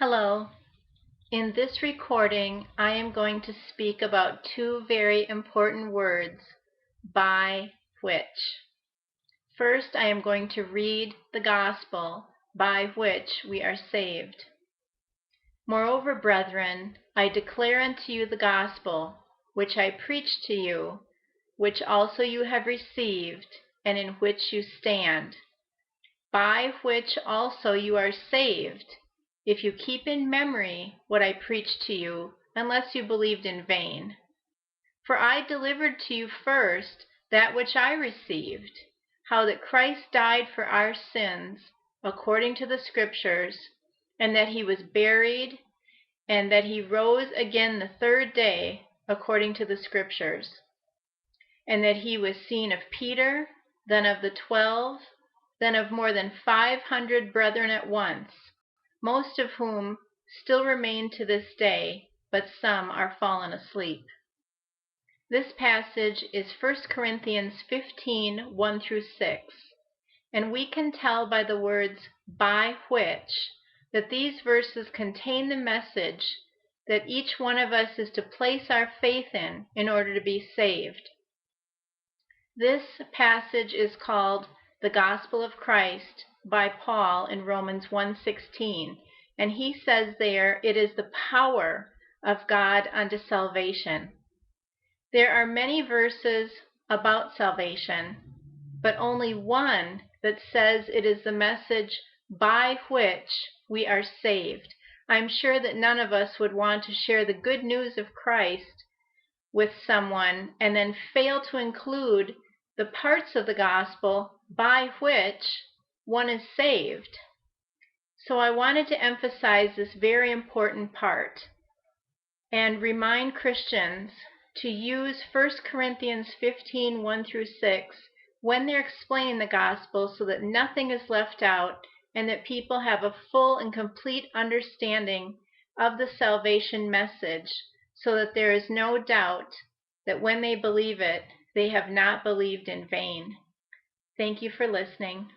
Hello. In this recording, I am going to speak about two very important words, by which. First, I am going to read the gospel by which we are saved. Moreover, brethren, I declare unto you the gospel which I preached to you, which also you have received, and in which you stand, by which also you are saved, if you keep in memory what I preached to you, unless you believed in vain. For I delivered to you first that which I received, how that Christ died for our sins, according to the Scriptures, and that he was buried, and that he rose again the third day, according to the Scriptures, and that he was seen of Peter, then of the 12, then of more than 500 brethren at once, most of whom still remain to this day, but some are fallen asleep. This passage is 1 Corinthians 15, 1 through 6, and we can tell by the words by which that these verses contain the message that each one of us is to place our faith in order to be saved. This passage is called the Gospel of Christ by Paul in Romans 1:16, and he says there it is the power of God unto salvation. There are many verses about salvation, but only one that says it is the message by which we are saved. I'm sure that none of us would want to share the good news of Christ with someone and then fail to include the parts of the gospel by which one is saved. So I wanted to emphasize this very important part and remind Christians to use 1 Corinthians 15, 1 through 6 when they're explaining the gospel, so that nothing is left out and that people have a full and complete understanding of the salvation message, so that there is no doubt that when they believe it, they have not believed in vain. Thank you for listening.